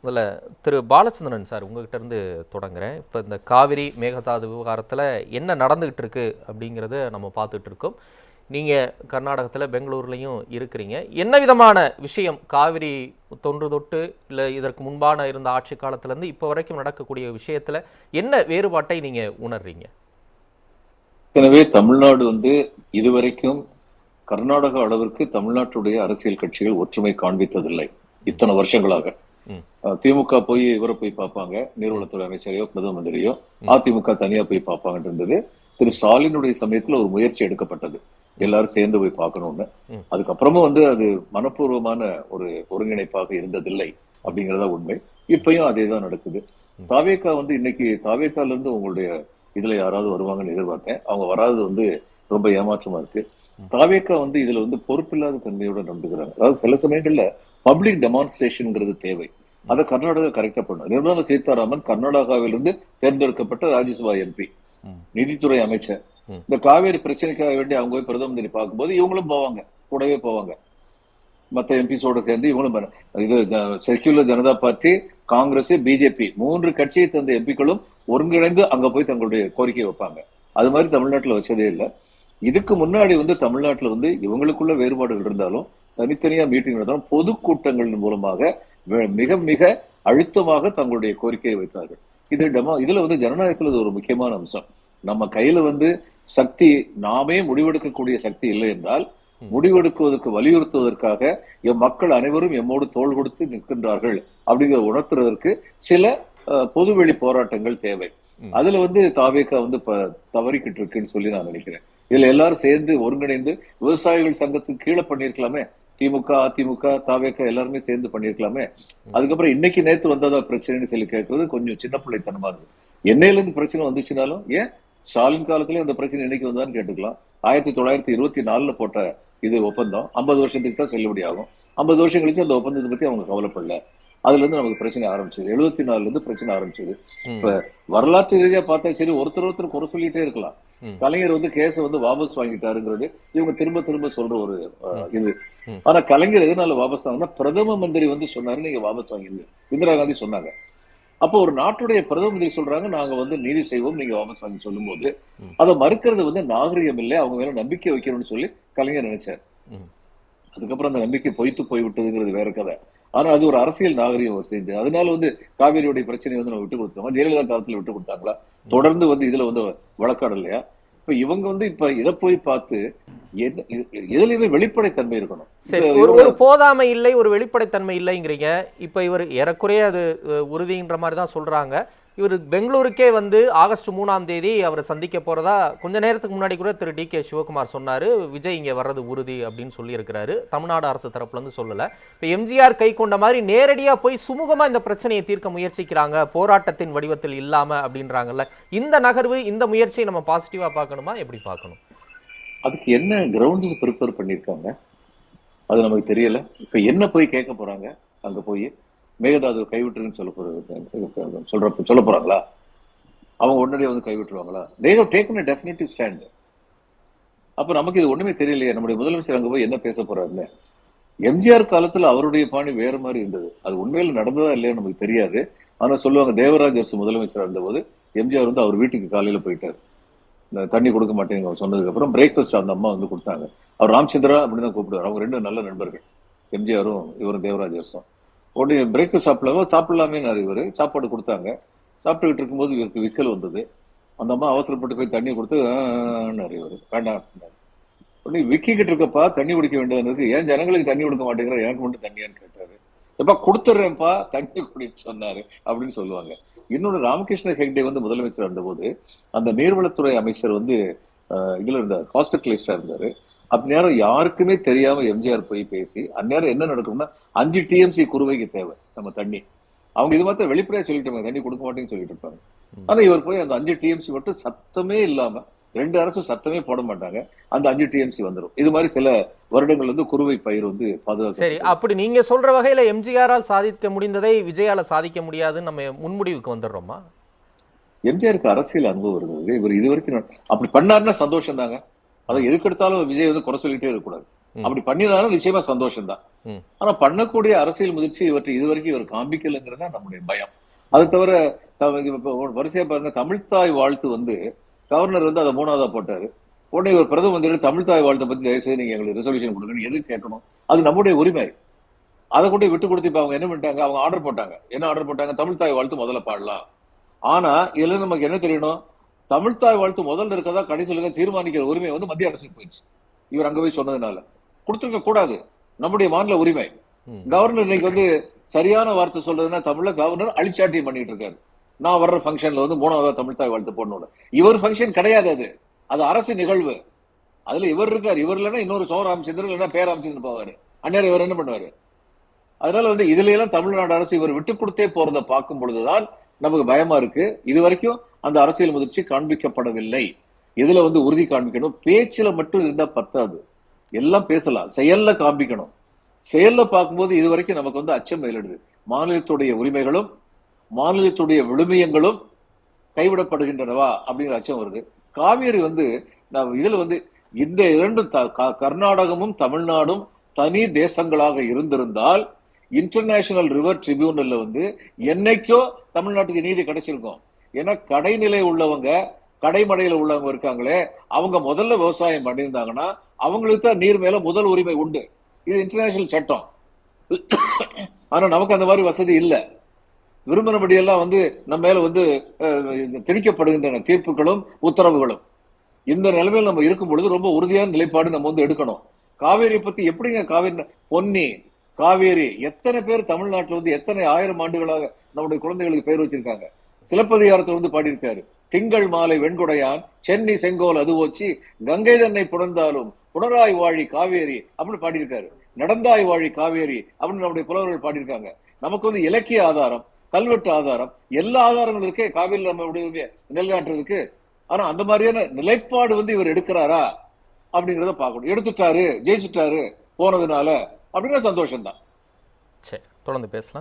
முதல்ல திரு பாலச்சந்திரன் சார் உங்ககிட்ட இருந்து தொடங்குறேன். இப்போ இந்த காவிரி மேகதாது விவகாரத்தில் என்ன நடந்துகிட்டு இருக்கு அப்படிங்கிறத நம்ம பார்த்துட்டு இருக்கோம். நீங்கள் கர்நாடகத்தில் பெங்களூர்லேயும் இருக்கிறீங்க. என்ன விதமான விஷயம் காவிரி தொன்று தொட்டு இல்லை இதற்கு முன்பான இருந்த ஆட்சி காலத்திலேருந்து இப்போ வரைக்கும் நடக்கக்கூடிய விஷயத்தில் என்ன வேறுபாட்டை நீங்கள் உணர்றீங்க? எனவே தமிழ்நாடு இதுவரைக்கும் கர்நாடக அளவிற்கு தமிழ்நாட்டுடைய அரசியல் கட்சிகள் ஒற்றுமை காண்பித்ததில்லை இத்தனை வருஷங்களாக. திமுக போய் இவரை போய் பார்ப்பாங்க, நீர்வளத்துறை அமைச்சரையோ பிரதம மந்திரியோ, அதிமுக தனியா போய் பார்ப்பாங்கன்றது திரு ஸ்டாலினுடைய சமயத்துல ஒரு முயற்சி எடுக்கப்பட்டது, எல்லாரும் சேர்ந்து போய் பார்க்கணும்னு. அதுக்கப்புறமும் அது மனப்பூர்வமான ஒரு ஒருங்கிணைப்பாக இருந்ததில்லை அப்படிங்கறதா உண்மை. இப்பயும் அதே தான் நடக்குது. தாவேகா இன்னைக்கு தாவேகால இருந்து உங்களுடைய இதுல யாராவது வருவாங்கன்னு எதிர்பார்த்தேன். அவங்க வராது ரொம்ப ஏமாற்றமா இருக்கு. தாவேகா இதுல பொறுப்பில்லாத தன்மையோட நடந்துக்கிறாங்க. அதாவது சில சமயங்கள்ல பப்ளிக் டெமான்ஸ்ட்ரேஷன்ங்கிறது தேவை. அதை கர்நாடகா கரெக்டா பண்ணும். நிர்மலா சீதாராமன் கர்நாடகாவிலிருந்து தேர்ந்தெடுக்கப்பட்ட ராஜ்யசபா எம்பி, நிதித்துறை அமைச்சர். இந்த காவேரி பிரச்சனைக்காக வேண்டி அவங்க போய் பிரதம மந்திரி பார்க்கும்போது இவங்களும் போவாங்க, கூடவே போவாங்க. மற்ற எம்பிஸோட சேர்ந்து இவங்களும் இது secular Janata party, Congress, BJP 3 கட்சியை தந்த எம்பிக்களும் ஒருங்கிணைந்து அங்க போய் தங்களுடைய கோரிக்கை வைப்பாங்க. அது மாதிரி தமிழ்நாட்டுல வச்சதே இல்லை. இதுக்கு முன்னாடி தமிழ்நாட்டுல இவங்களுக்குள்ள வேறுபாடுகள் இருந்தாலும் தனித்தனியா மீட்டிங் நடந்தாலும் பொதுக்கூட்டங்கள் மூலமாக மிக மிக அழுத்தமாக தங்களுடைய கோரிக்கையை வைத்தார்கள். இதுல ஜனநாயகத்துல ஒரு முக்கியமான அம்சம். நம்ம கையில சக்தி, நாமே முடிவெடுக்கக்கூடிய சக்தி இல்லை என்றால் முடிவெடுக்குவதற்கு வலியுறுத்துவதற்காக எம் மக்கள் அனைவரும் எம்மோடு தோள் கொடுத்து நிற்கின்றார்கள் அப்படிங்கிற உணர்த்துறதற்கு சில பொதுவெளி போராட்டங்கள் தேவை. அதுல தாவேகா தவறிக்கிட்டு இருக்குன்னு சொல்லி நான் நினைக்கிறேன். இதுல எல்லாரும் சேர்ந்து ஒருங்கிணைந்து விவசாயிகள் சங்கத்துக்கு கீழே பண்ணிருக்கலாமே. திமுக, அதிமுக, தாவேகா எல்லாருமே சேர்ந்து பண்ணிருக்கலாமே. அதுக்கப்புறம் இன்னைக்கு நேத்து வந்ததா பிரச்சனைன்னு சொல்லி கேட்கறது கொஞ்சம் சின்ன பிள்ளைத்தனமா இருக்கு. என்னையில இருந்து பிரச்சனை வந்துச்சுனாலும் ஏன் ஸ்டாலின் காலத்திலயும் அந்த பிரச்சனை இன்னைக்கு வந்தான்னு கேட்டுக்கலாம். 1924 போட்ட இது ஒப்பந்தம் 50 வருஷத்துக்கு தான் செல்லுபடி ஆகும். 50 வருஷம் கழிச்சு அந்த ஒப்பந்தத்தை பத்தி அவங்க கவலைப்படல. அதுல இருந்து நமக்கு பிரச்சனை ஆரம்பிச்சது. 74 இருந்து பிரச்சனை ஆரம்பிச்சது. இப்ப வரலாற்று ரீதியா பார்த்தா சரி, ஒருத்தர் குறை சொல்லிட்டே இருக்கலாம். கலைஞர் கேஸ வாபஸ் வாங்கிட்டாருங்கிறது இவங்க திரும்ப திரும்ப சொல்ற ஒரு இது. ஆனா கலைஞர் எதனால வாபஸ் வாங்கினா, பிரதம மந்திரி சொன்னாரு நீங்க வாபஸ் வாங்கிருங்க. இந்திரா காந்தி சொன்னாங்க. அப்போ ஒரு நாட்டுடைய பிரதம மந்திரி சொல்றாங்க நாங்க நீதி செய்வோம், நீங்க வாபஸ் வாங்கி சொல்லும் போது அதை மறுக்கிறது நாகரிகம் இல்லை, அவங்க மேல நம்பிக்கை வைக்கணும்னு சொல்லி கலைஞர் நினைச்சார். அதுக்கப்புறம் அந்த நம்பிக்கை பொய்த்து போய்விட்டதுங்கிறது வேற கதை. ஆனா அது ஒரு அரசியல் நாகரிகம் செய்து. அதனால காவிரியுடைய பிரச்சனையை நம்ம விட்டு கொடுத்தோம். ஜெயலலிதா காலத்துல விட்டு கொடுத்தாங்களா? தொடர்ந்து இதுல வழக்காடு இல்லையா? இப்ப இவங்க இப்ப இதை போய் பார்த்து எதுலயுமே வெளிப்படைத்தன்மை இருக்கணும். சரி, ஒரு போதாமை இல்லை, ஒரு வெளிப்படைத்தன்மை இல்லைங்கிறீங்க. இப்ப இவர் ஏறக்குறைய அது உறுதின்ற மாதிரி தான் சொல்றாங்க. இவர் பெங்களூருக்கே ஆகஸ்ட் 3ஆம் தேதி அவரை சந்திக்க போறதா கொஞ்ச நேரத்துக்கு முன்னாடி கூட திரு டி.கே. சிவகுமார் சொன்னாரு. விஜய் இங்க வர்றது உறுதி அப்படின்னு சொல்லி இருக்கிறாரு. தமிழ்நாடு அரசு தரப்புல இருந்து சொல்லல. இப்ப எம்ஜிஆர் கை கொண்ட மாதிரி நேரடியா போய் சுமூகமா இந்த பிரச்சனையை தீர்க்க முயற்சிக்கிறாங்க, போராட்டத்தின் வடிவத்தில் இல்லாம அப்படின்றாங்கல்ல. இந்த நகர்வு, இந்த முயற்சியை நம்ம பாசிட்டிவா பார்க்கணுமா, எப்படி பார்க்கணும்? அதுக்கு என்ன கிரவுண்ட்ஸ் ப்ரிப்பேர் பண்ணிருக்காங்க அது நமக்கு தெரியல. இப்ப என்ன போய் கேட்க போறாங்க? அங்க போய் மேகதாது கைவிட்டுருன்னு சொல்ல போறாங்களா? அவங்க உடனடியே கைவிட்டுருவாங்களா? they have taken a definitive stand. அப்ப நமக்கு இது ஒண்ணுமே தெரியலையே. நம்முடைய முதலமைச்சர் அங்க போய் என்ன பேச போறாருன்னு. எம்ஜிஆர் காலத்துல அவருடைய பாணி வேற மாதிரி இருந்தது. அது உண்மையில நடந்ததா இல்லையா நமக்கு தெரியாது. ஆனா சொல்லுவாங்க, தேவராஜ் அரசு முதலமைச்சரா இருந்த போது எம்ஜிஆர் அவர் வீட்டுக்கு காலையில போயிட்டாரு. தண்ணி கொடுக்க மாட்டேங்க அவர் சொன்னதுக்கு அப்புறம் பிரேக்ஃபாஸ்ட் அந்த அம்மா கொடுத்தாங்க. அவர் ராமச்சந்திரா அப்படின்னு தான் கூப்பிடுவார். அவங்க 2 நல்ல நண்பர்கள், எம்ஜிஆரும் இவரும் தேவராஜ் அரசும். உடனே பிரேக்ஃபாஸ்ட் சாப்பிடலாமே இவரு சாப்பாடு கொடுத்தாங்க. சாப்பிட்டுக்கிட்டு இருக்கும்போது இவருக்கு விக்கல் வந்தது. அந்த அம்மா அவசரப்பட்டு போய் தண்ணி கொடுத்து இவரு வேண்டாம். உடனே விக்கிக்கிட்டு இருக்கப்பா தண்ணி குடிக்க வேண்டியது, ஏன் ஜனங்களுக்கு தண்ணி கொடுக்க மாட்டேங்கிற, எனக்கு மட்டும் தண்ணியான்னு கேட்டாரு. எப்பா கொடுத்துட்றேன்ப்பா தண்ணி குடின்னு சொன்னாரு அப்படின்னு சொல்லுவாங்க. இன்னொன்று, ராமகிருஷ்ண ஹெக்டே முதலமைச்சர் இருந்த போது அந்த நீர்வளத்துறை அமைச்சர் இதுல இருந்தார், ஹாஸ்பிட்டலிஸ்டா இருந்தாரு. அந்நேரம் யாருக்குமே தெரியாம எம்ஜிஆர் போய் பேசி அந்நேரம் என்ன நடக்கும்னா 5 TMC குறுவைக்கு தேவை நம்ம தண்ணி. அவங்க இது மாதிரி வெளிப்படையா சொல்லிட்டு இருப்பாங்க, தண்ணி கொடுக்க மாட்டேன்னு சொல்லிட்டு இருப்பாங்க. ஆனா இவர் போய் அந்த 5 TMC மட்டும் சத்தமே இல்லாம, 2 அரசும் சத்தமே போட மாட்டாங்க, அந்த 5 TMC வந்துடும். இது மாதிரி சில வருடங்கள் குறுவை பயிர் பாதுகாக்க. சரி, அப்படி நீங்க சொல்ற வகையில எம்ஜிஆரால் சாதிக்க முடிந்ததை விஜயால சாதிக்க முடியாதுன்னு நம்ம முன்முடிவுக்கு வந்துடுறோமா? எம்ஜிஆருக்கு அரசியல் அனுபவம் இருந்தது. இவர் இது வரைக்கும் அப்படி பண்ணாருன்னா சந்தோஷம் தாங்க. அதை எதுக்கெடுத்தாலும் விஜய் குறை சொல்லிட்டே இருக்கக்கூடாது. அப்படி பண்ணினாலும் நிச்சயமா சந்தோஷம் தான். ஆனா பண்ணக்கூடிய அரசியல் முதிர்ச்சி இவற்றை இதுவரைக்கும் இவர் காண்பிக்கலைங்கிறது தான் நம்முடைய பயம். அது தவிர வரிசையா பாருங்க, தமிழ்தாய் வாழ்த்து வந்து கவர்னர் வந்து அதை 3ஆவதா போட்டாரு. உடனே ஒரு பிரதம மந்திரி தமிழ்தாய் வாழ்த்தை பத்தி தயவுசெய்து நீங்க எங்களுக்கு ரிசல்யூஷன் கொடுங்கன்னு எது கேட்கணும்? அது நம்முடைய உரிமை. அதை கொண்டு விட்டு கொடுத்து இப்ப அவங்க என்ன பண்ணிட்டாங்க, அவங்க ஆர்டர் போட்டாங்க. என்ன ஆர்டர் போட்டாங்க? தமிழ்தாய் வாழ்த்து முதல்ல பாடலாம். ஆனா இதுல நமக்கு என்ன தெரியணும், தமிழ்தாய் வாழ்த்து முதல்ல இருக்கதா கடைசியில் தீர்மானிக்கிற உரிமை வந்து மத்திய அரசுக்கு போயிடுச்சு. இவர் அங்க போய் சொன்னதுனால கொடுத்துருக்க கூடாது, நம்முடைய மாநில உரிமை. கவர்னர் இன்னைக்கு வந்து சரியான வார்த்தை சொல்றதுன்னா தமிழ்ல கவர்னர் அழிச்சாட்டியம் பண்ணிட்டு இருக்காரு. நான் வர்ற ஃபங்க்ஷன்ல வந்து 3ஆவதா தமிழ்தாய் வாழ்த்து போடணும். இவர் ஃபங்க்ஷன் கிடையாது, அது அரசு நிகழ்வு. அதுல இவர் இருக்காரு. இவர் இல்லைன்னா இன்னொரு சோ ராமச்சந்திரன் இல்லைன்னா பே ராமச்சந்திரன் போவாரு. அந்நேரம் இவர் என்ன பண்ணுவாரு? அதனால வந்து இதுல எல்லாம் தமிழ்நாடு அரசு இவர் விட்டு கொடுத்தே போறதை பார்க்கும் பொழுதுதான் நமக்கு பயமா இருக்கு. இது வரைக்கும் அந்த அரசியல் முதிர்ச்சி காண்பிக்கப்படவில்லை. இதுல வந்து உறுதி காண்பிக்கணும். பேச்சுல மட்டும் இருந்தா பத்தாது, எல்லாம் பேசலாம், செயல்ல காண்பிக்கணும். செயல்ல பார்க்கும்போது இது வரைக்கும் நமக்கு வந்து அச்சம் மேலிடுது. மாநிலத்துடைய உரிமைகளும் மாநிலத்துடைய விழுமியங்களும் கைவிடப்படுகின்றனவா அப்படிங்கிற அச்சம் வருது. காவேரி வந்து இதுல வந்து இந்த இரண்டும் கர்நாடகமும் தமிழ்நாடும் தனி தேசங்களாக இருந்திருந்தால் இன்டர்நேஷனல் ரிவர் ட்ரிபியூனல்ல வந்து என்னைக்கோ தமிழ்நாட்டுக்கு நீதி கிடைச்சிருக்கும். ஏன்னா கடைநிலை உள்ளவங்க, கடைமடையில உள்ளவங்க இருக்காங்களே, அவங்க முதல்ல விவசாயம் பண்ணியிருந்தாங்கன்னா அவங்களுக்கு தான் நீர் மேல முதல் உரிமை உண்டு. இது இன்டர்நேஷனல் சட்டம். ஆனா நமக்கு அந்த மாதிரி வசதி இல்லை. விரும்பினபடி எல்லாம் வந்து நம்ம மேல வந்து திணிக்கப்படுகின்றன தீர்ப்புகளும் உத்தரவுகளும். இந்த நிலைமையில் நம்ம இருக்கும் பொழுது ரொம்ப உறுதியான நிலைப்பாடு நம்ம வந்து எடுக்கணும். காவேரியை பத்தி எப்படிங்க, காவேரி பொன்னி காவேரி எத்தனை பேர் தமிழ்நாட்டில் வந்து எத்தனை ஆயிரம் ஆண்டுகளாக நம்முடைய குழந்தைகளுக்கு பேர் வச்சிருக்காங்க. சிலப்பதிகாரத்தில் வந்து பாடியிருக்காரு, திங்கள் மாலை வெண்குடையான் சென்னி செங்கோல் அது ஓச்சி கங்கை தன்னை புணர்ந்தாலும் புனராய் வாழி காவேரி அப்படின்னு பாடியிருக்காரு. நடந்தாய் வாழி காவேரி அப்படின்னு நம்முடைய புலவர்கள் பாடியிருக்காங்க. நமக்கு வந்து இலக்கிய ஆதாரம், கல்வெட்டு ஆதாரம், எல்லா ஆதாரங்களும் இருக்கே காவேரியில் நம்மளுடைய நிலைநாட்டுறதுக்கு. ஆனா அந்த மாதிரியான நிலைப்பாடு வந்து இவர் எடுக்கிறாரா அப்படிங்கிறத பார்க்கணும். எடுத்துட்டாரு, ஜெயிச்சுட்டாரு போனதுனால அப்படிங்கிற சந்தோஷம் தான். சரி, தொடர்ந்து பேசலாம்.